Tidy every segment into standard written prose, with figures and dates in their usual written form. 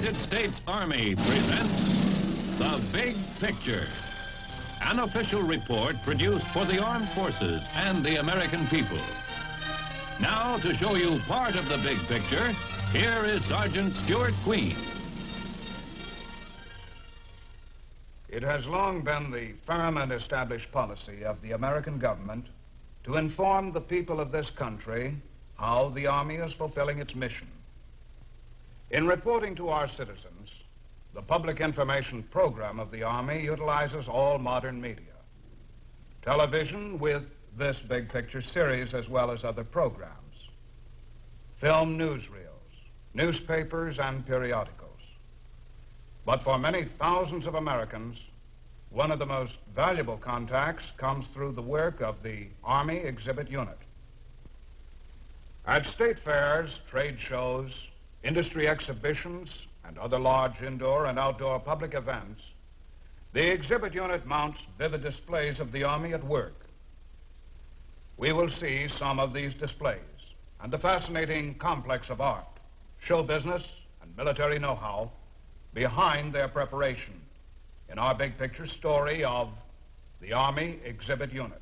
United States Army presents The Big Picture, an official report produced for the armed forces and the American people. Now, to show you part of the big picture, here is Sergeant Stuart Queen. It has long been the firm and established policy of the American government to inform the people of this country how the Army is fulfilling its mission. In reporting to our citizens, the public information program of the Army utilizes all modern media. Television with this Big Picture series as well as other programs. Film newsreels, newspapers, and periodicals. But for many thousands of Americans, one of the most valuable contacts comes through the work of the Army Exhibit Unit. At state fairs, trade shows, industry exhibitions, and other large indoor and outdoor public events, the Exhibit Unit mounts vivid displays of the Army at work. We will see some of these displays and the fascinating complex of art, show business, and military know-how behind their preparation in our big picture story of the Army Exhibit Unit.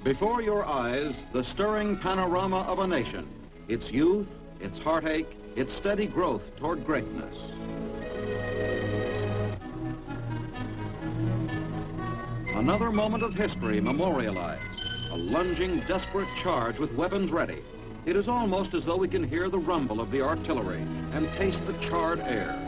Before your eyes, the stirring panorama of a nation, its youth, its heartache, its steady growth toward greatness. Another moment of history memorialized, a lunging, desperate charge with weapons ready. It is almost as though we can hear the rumble of the artillery and taste the charred air.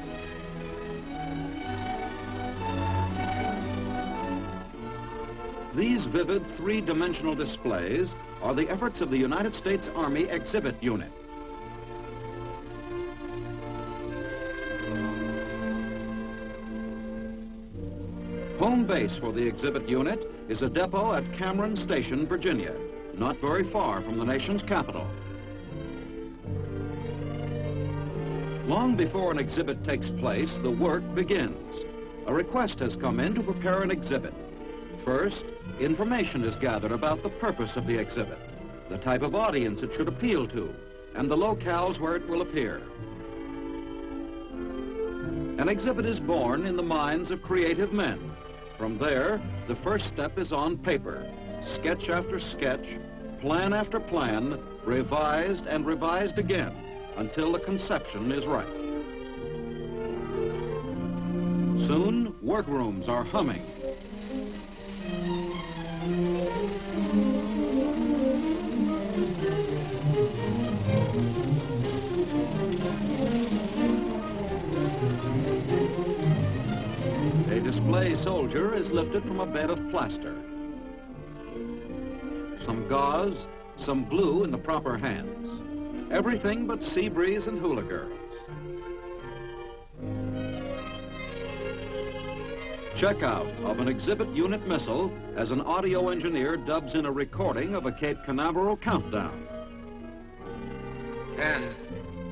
These vivid three-dimensional displays are the efforts of the United States Army Exhibit Unit. Home base for the Exhibit Unit is a depot at Cameron Station, Virginia, not very far from the nation's capital. Long before an exhibit takes place, the work begins. A request has come in to prepare an exhibit. First, information is gathered about the purpose of the exhibit, the type of audience it should appeal to, and the locales where it will appear. An exhibit is born in the minds of creative men. From there, the first step is on paper, sketch after sketch, plan after plan, revised and revised again until the conception is right. Soon, workrooms are humming. A display soldier is lifted from a bed of plaster. Some gauze, some glue in the proper hands. Everything but sea breeze and hula girls. Checkout of an Exhibit Unit missile as an audio engineer dubs in a recording of a Cape Canaveral countdown. 10,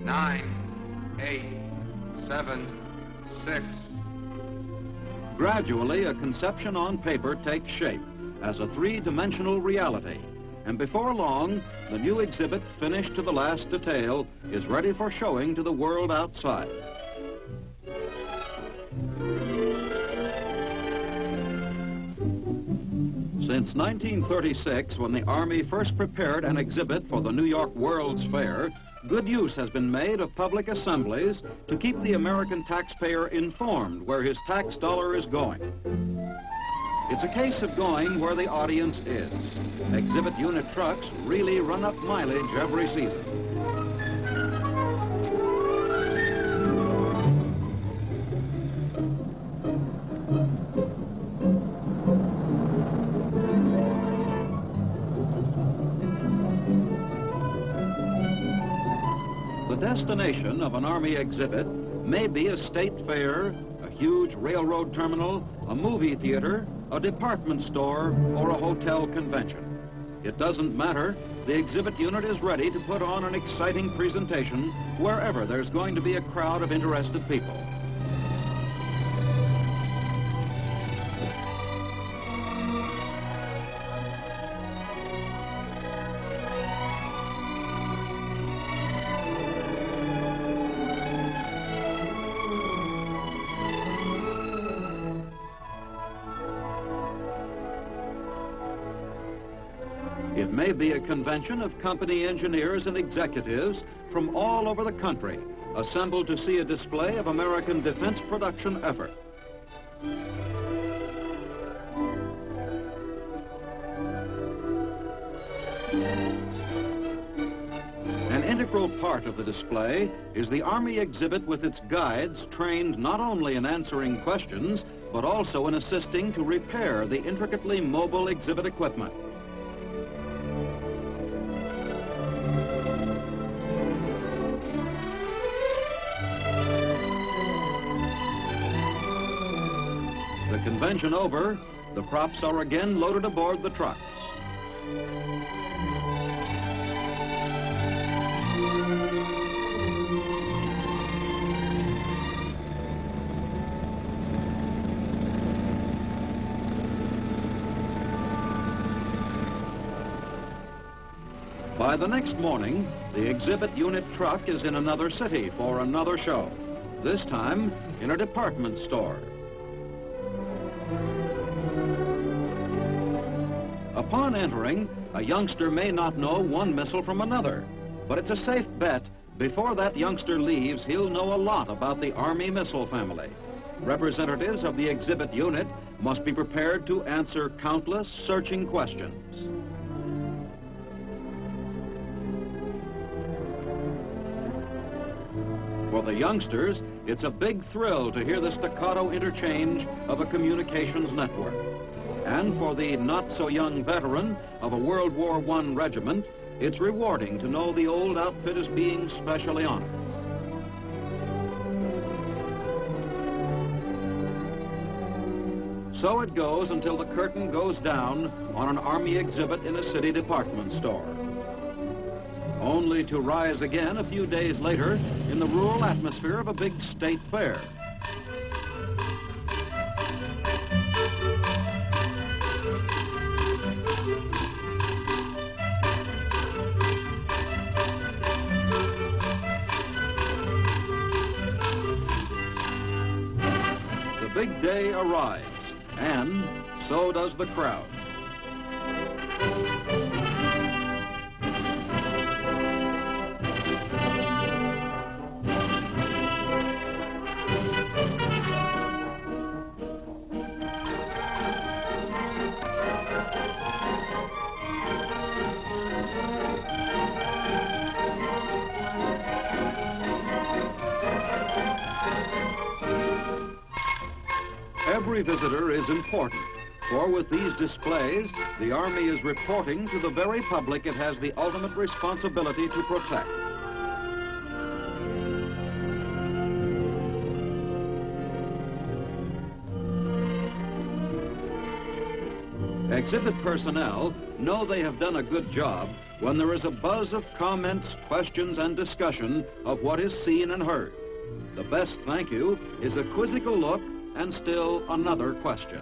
9, 8, 7, 6. Gradually, a conception on paper takes shape as a three-dimensional reality. And before long, the new exhibit, finished to the last detail, is ready for showing to the world outside. Since 1936, when the Army first prepared an exhibit for the New York World's Fair, good use has been made of public assemblies to keep the American taxpayer informed where his tax dollar is going. It's a case of going where the audience is. Exhibit Unit trucks really run up mileage every season. The destination of an Army exhibit may be a state fair, a huge railroad terminal, a movie theater, a department store, or a hotel convention. It doesn't matter. The Exhibit Unit is ready to put on an exciting presentation wherever there's going to be a crowd of interested people. It may be a convention of company engineers and executives from all over the country, assembled to see a display of American defense production effort. An integral part of the display is the Army exhibit with its guides trained not only in answering questions, but also in assisting to repair the intricately mobile exhibit equipment. The convention over, the props are again loaded aboard the trucks. By the next morning, the exhibit unit truck is in another city for another show, this time in a department store. Upon entering, a youngster may not know one missile from another, but it's a safe bet before that youngster leaves, he'll know a lot about the Army missile family. Representatives of the exhibit unit must be prepared to answer countless searching questions. For the youngsters, it's a big thrill to hear the staccato interchange of a communications network. And for the not-so-young veteran of a World War I regiment, it's rewarding to know the old outfit is being specially honored. So it goes until the curtain goes down on an Army exhibit in a city department store, only to rise again a few days later in the rural atmosphere of a big state fair. The big day arrives, and so does the crowd. Every visitor is important, for with these displays, the Army is reporting to the very public it has the ultimate responsibility to protect. Exhibit personnel know they have done a good job when there is a buzz of comments, questions, and discussion of what is seen and heard. The best thank you is a quizzical look and still another question.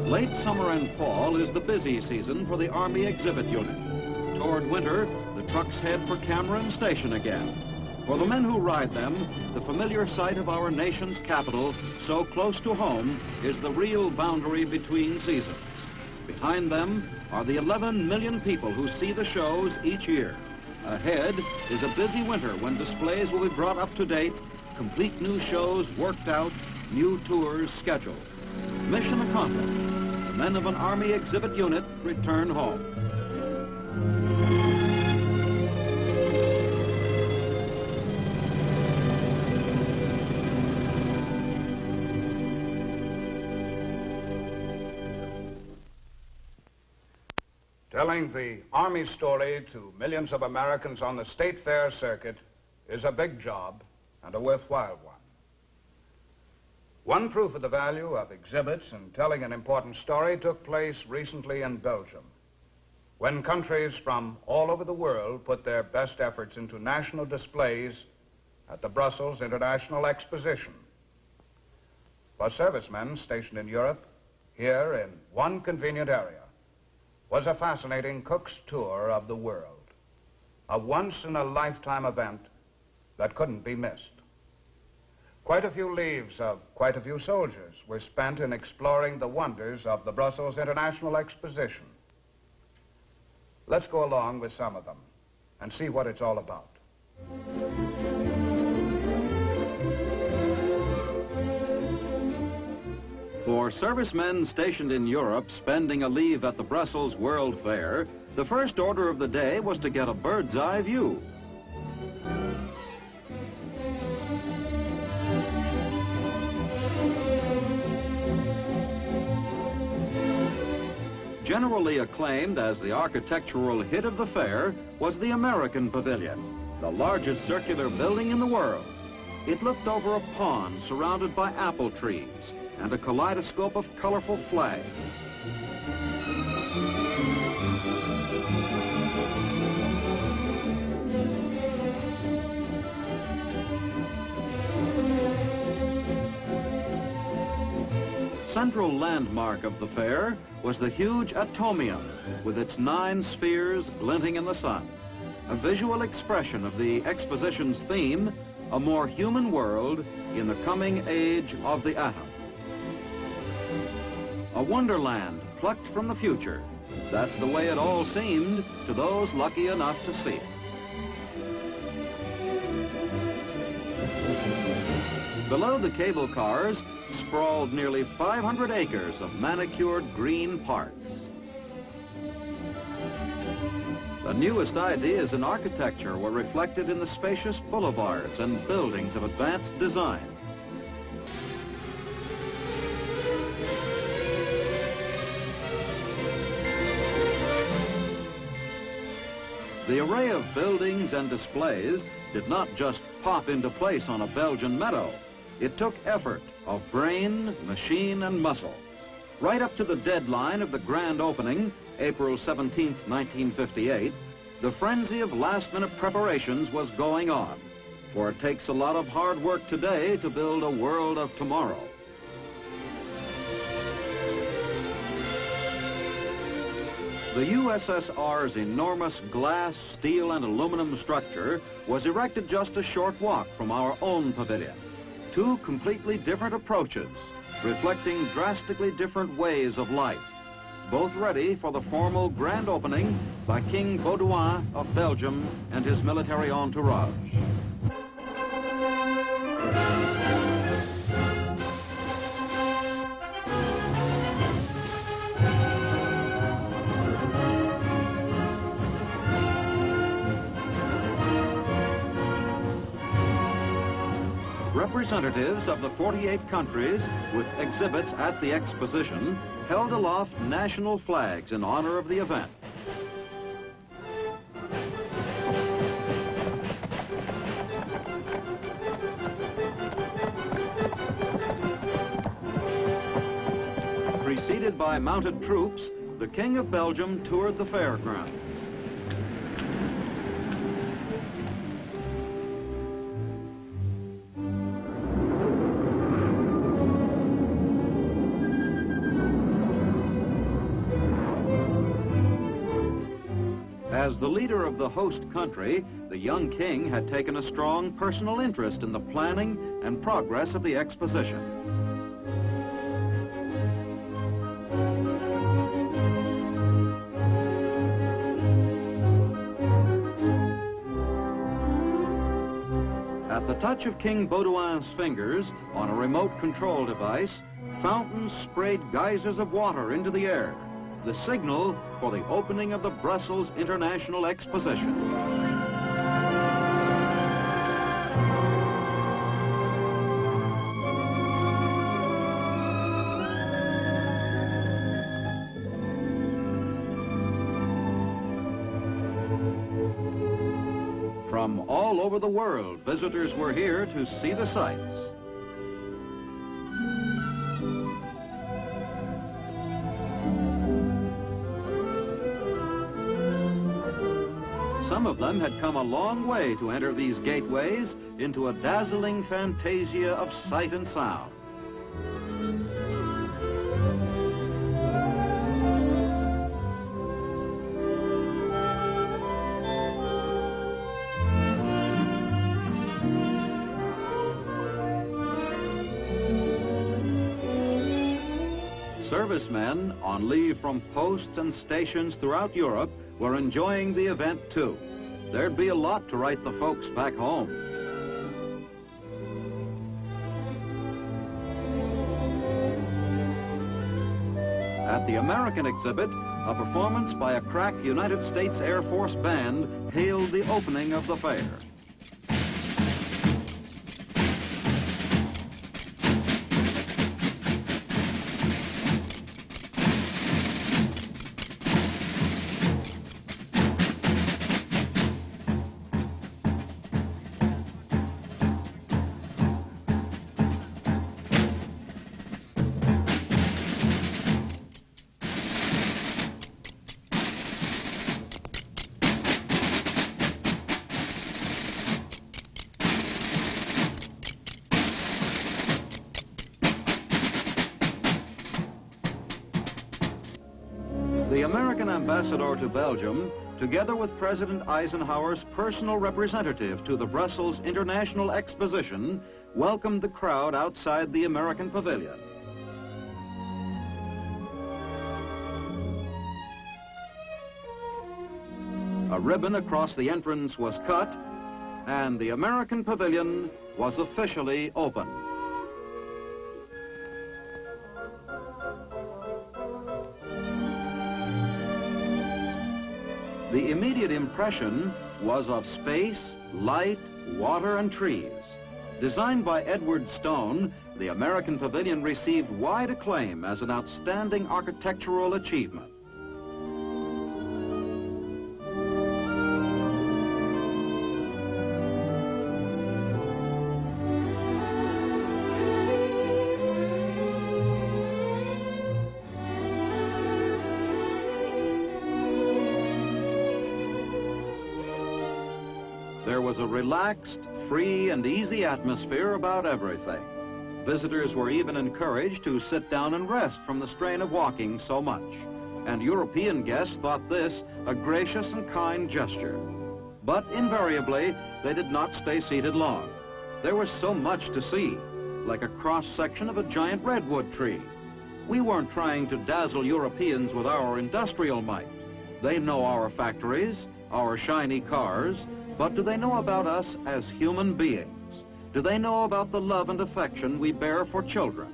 Late summer and fall is the busy season for the Army exhibit unit. Toward winter, the trucks head for Cameron Station again. For the men who ride them, the familiar sight of our nation's capital, so close to home, is the real boundary between seasons. Behind them are the 11 million people who see the shows each year. Ahead is a busy winter when displays will be brought up to date, complete new shows worked out, new tours scheduled. Mission accomplished. The men of an Army exhibit unit return home. Telling the Army story to millions of Americans on the state fair circuit is a big job and a worthwhile one. One proof of the value of exhibits in telling an important story took place recently in Belgium, when countries from all over the world put their best efforts into national displays at the Brussels International Exposition. For servicemen stationed in Europe, here in one convenient area, was a fascinating Cook's tour of the world, a once-in-a-lifetime event that couldn't be missed. Quite a few leaves of quite a few soldiers were spent in exploring the wonders of the Brussels International Exposition. Let's go along with some of them and see what it's all about. For servicemen stationed in Europe spending a leave at the Brussels World Fair, the first order of the day was to get a bird's eye view. Generally acclaimed as the architectural hit of the fair was the American Pavilion, the largest circular building in the world. It looked over a pond surrounded by apple trees and a kaleidoscope of colorful flags. Central landmark of the fair was the huge atomium with its 9 spheres glinting in the sun, a visual expression of the exposition's theme, a more human world in the coming age of the atom. A wonderland plucked from the future. That's the way it all seemed to those lucky enough to see it. Below the cable cars sprawled nearly 500 acres of manicured green parks. The newest ideas in architecture were reflected in the spacious boulevards and buildings of advanced design. The array of buildings and displays did not just pop into place on a Belgian meadow. It took effort of brain, machine, and muscle. Right up to the deadline of the grand opening, April 17th, 1958, the frenzy of last-minute preparations was going on, for it takes a lot of hard work today to build a world of tomorrow. The USSR's enormous glass, steel, and aluminum structure was erected just a short walk from our own pavilion. 2 completely different approaches, reflecting drastically different ways of life, both ready for the formal grand opening by King Baudouin of Belgium and his military entourage. Representatives of the 48 countries with exhibits at the exposition held aloft national flags in honor of the event. Preceded by mounted troops, the King of Belgium toured the fairgrounds. As the leader of the host country, the young king had taken a strong personal interest in the planning and progress of the exposition. At the touch of King Baudouin's fingers, on a remote control device, fountains sprayed geysers of water into the air, the signal for the opening of the Brussels International Exposition. From all over the world, visitors were here to see the sights. Some of them had come a long way to enter these gateways into a dazzling fantasia of sight and sound. Servicemen on leave from posts and stations throughout Europe were enjoying the event too. There'd be a lot to write the folks back home. At the American exhibit, a performance by a crack United States Air Force band hailed the opening of the fair. The American ambassador to Belgium, together with President Eisenhower's personal representative to the Brussels International Exposition, welcomed the crowd outside the American pavilion. A ribbon across the entrance was cut, and the American pavilion was officially opened. The immediate impression was of space, light, water, and trees. Designed by Edward Stone, the American Pavilion received wide acclaim as an outstanding architectural achievement. There was a relaxed, free, and easy atmosphere about everything. Visitors were even encouraged to sit down and rest from the strain of walking so much. And European guests thought this a gracious and kind gesture. But invariably, they did not stay seated long. There was so much to see, like a cross-section of a giant redwood tree. We weren't trying to dazzle Europeans with our industrial might. They know our factories, our shiny cars, but do they know about us as human beings? Do they know about the love and affection we bear for children?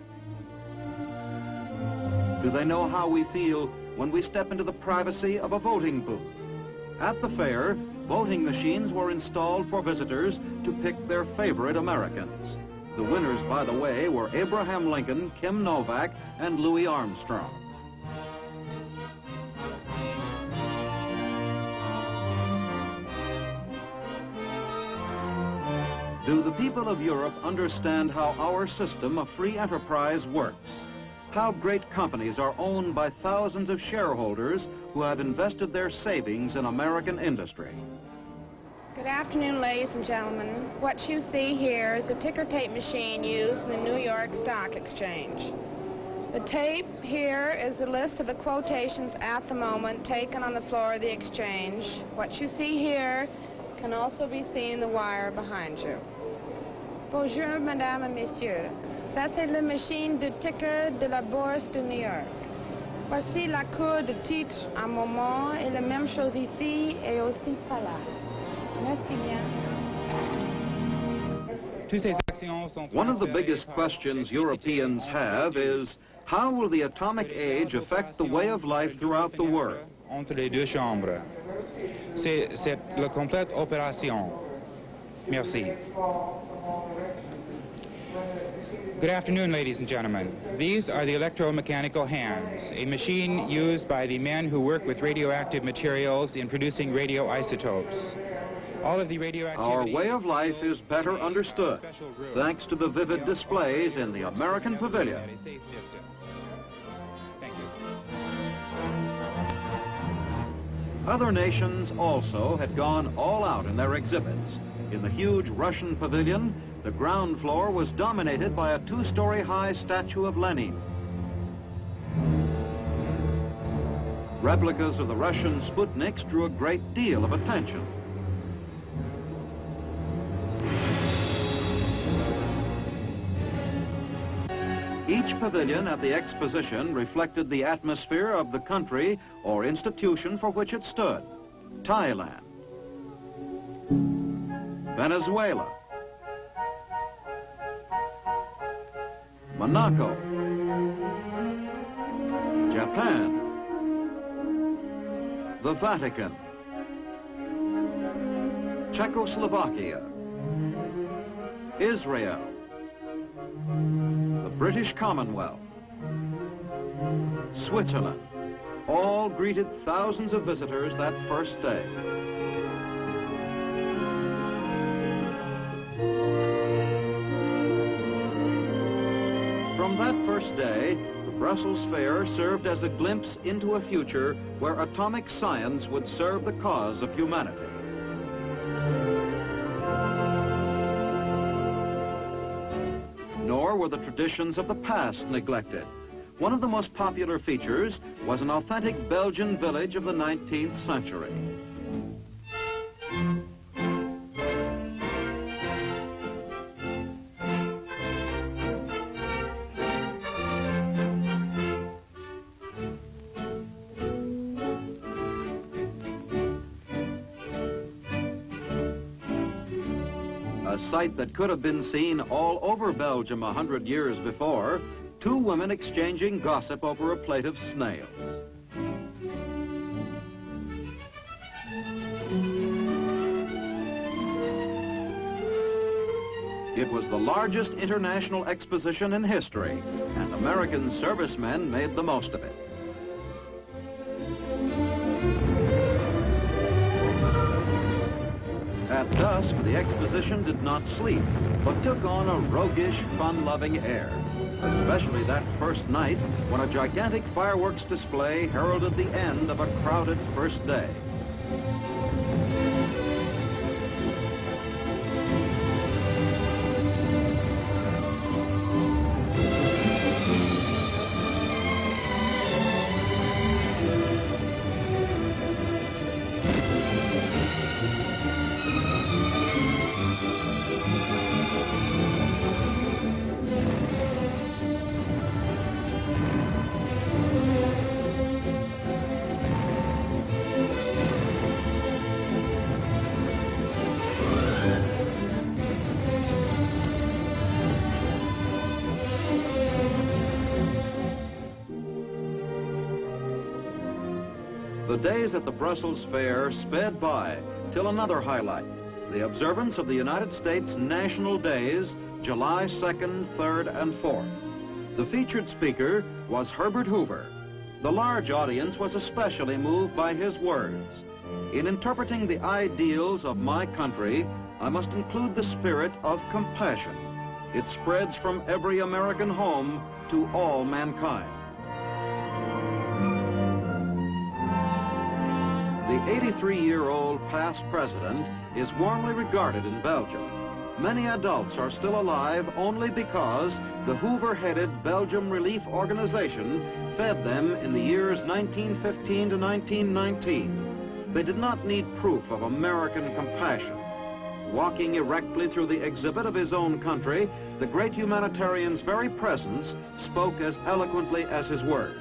Do they know how we feel when we step into the privacy of a voting booth? At the fair, voting machines were installed for visitors to pick their favorite Americans. The winners, by the way, were Abraham Lincoln, Kim Novak, and Louis Armstrong. Do the people of Europe understand how our system of free enterprise works? How great companies are owned by thousands of shareholders who have invested their savings in American industry? Good afternoon, ladies and gentlemen. What you see here is a ticker tape machine used in the New York Stock Exchange. The tape here is a list of the quotations at the moment taken on the floor of the exchange. What you see here can also be seen in the wire behind you. Bonjour, mesdames et messieurs. Ça, c'est la machine de ticker de la Bourse de New York. Voici la cour de titres en moment et la même chose ici et aussi par là. Merci bien. One of the biggest questions Europeans have is, how will the atomic age affect the way of life throughout the world? Entre les deux chambres. C'est la complète opération. Merci. Good afternoon, ladies and gentlemen. These are the electromechanical hands, a machine used by the men who work with radioactive materials in producing radioisotopes. All of the radioactivity. Our way of life is better understood, thanks to the vivid displays in the American Pavilion. Thank you. Other nations also had gone all out in their exhibits. In the huge Russian pavilion, the ground floor was dominated by a 2-story high statue of Lenin. Replicas of the Russian Sputniks drew a great deal of attention. Each pavilion at the exposition reflected the atmosphere of the country or institution for which it stood. Thailand, Venezuela, Monaco, Japan, the Vatican, Czechoslovakia, Israel, the British Commonwealth, Switzerland, all greeted thousands of visitors that first day. From that first day, the Brussels Fair served as a glimpse into a future where atomic science would serve the cause of humanity. Nor were the traditions of the past neglected. One of the most popular features was an authentic Belgian village of the 19th century. A sight that could have been seen all over Belgium 100 years before, two women exchanging gossip over a plate of snails. It was the largest international exposition in history, and American servicemen made the most of it. At dusk, the exposition did not sleep, but took on a roguish, fun-loving air, especially that first night when a gigantic fireworks display heralded the end of a crowded first day. The days at the Brussels Fair sped by till another highlight, the observance of the United States National Days, July 2nd, 3rd, and 4th. The featured speaker was Herbert Hoover. The large audience was especially moved by his words. In interpreting the ideals of my country, I must include the spirit of compassion. It spreads from every American home to all mankind. The 83-year-old past president is warmly regarded in Belgium. Many adults are still alive only because the Hoover-headed Belgium Relief Organization fed them in the years 1915 to 1919. They did not need proof of American compassion. Walking erectly through the exhibit of his own country, the great humanitarian's very presence spoke as eloquently as his words.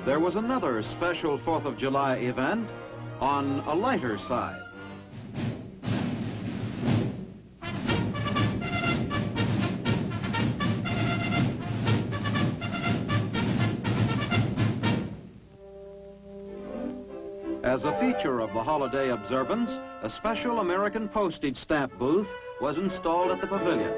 There was another special 4th of July event on a lighter side. As a feature of the holiday observance, a special American postage stamp booth was installed at the pavilion.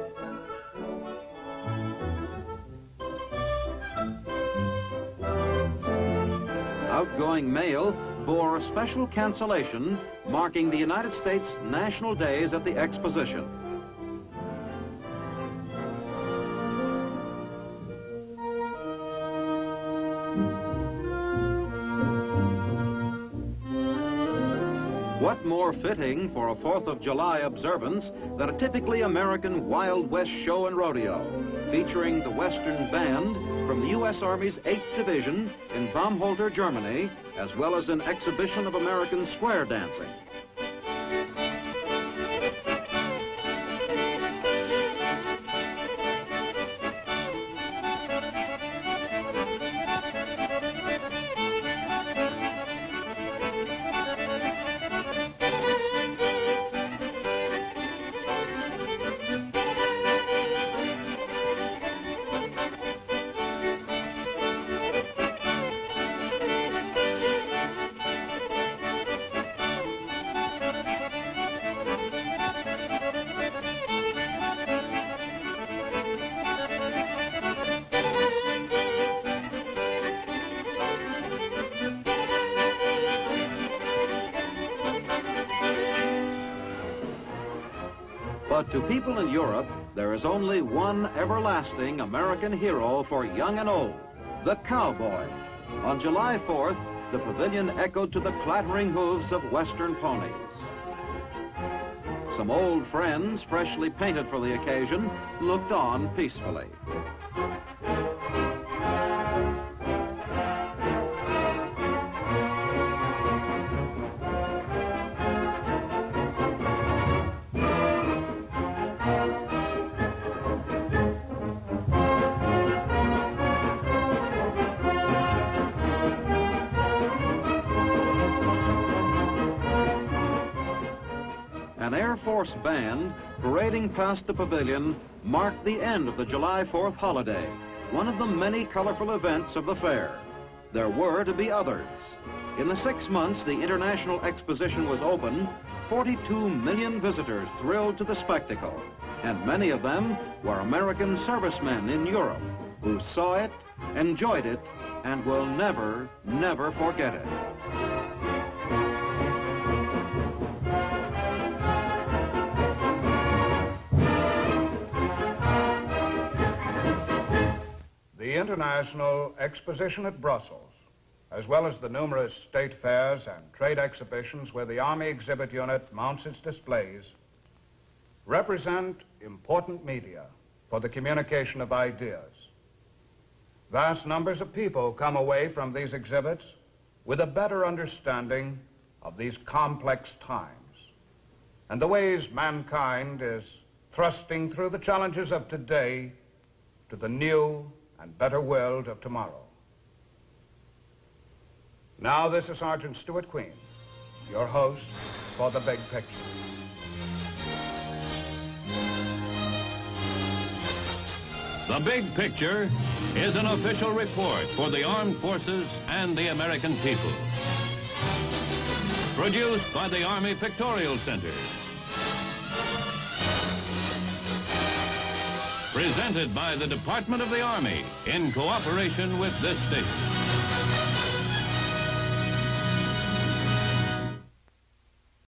Outgoing mail bore a special cancellation marking the United States National Days at the exposition. What more fitting for a 4th of July observance than a typically American Wild West show and rodeo, featuring the Western Band, from the U.S. Army's 8th Division in Baumholter, Germany, as well as an exhibition of American square dancing. But to people in Europe, there is only one everlasting American hero for young and old, the cowboy. On July 4th, the pavilion echoed to the clattering hooves of Western ponies. Some old friends, freshly painted for the occasion, looked on peacefully. An Air Force band parading past the pavilion marked the end of the July 4th holiday, one of the many colorful events of the fair. There were to be others. In the 6 months the International Exposition was open, 42 million visitors thrilled to the spectacle, and many of them were American servicemen in Europe who saw it, enjoyed it, and will never, never forget it. The International Exposition at Brussels, as well as the numerous state fairs and trade exhibitions where the Army Exhibit Unit mounts its displays, represent important media for the communication of ideas. Vast numbers of people come away from these exhibits with a better understanding of these complex times and the ways mankind is thrusting through the challenges of today to the new and better world of tomorrow. Now this is Sergeant Stuart Queen, your host for The Big Picture. The Big Picture is an official report for the armed forces and the American people. Produced by the Army Pictorial Center. Presented by the Department of the Army in cooperation with this station.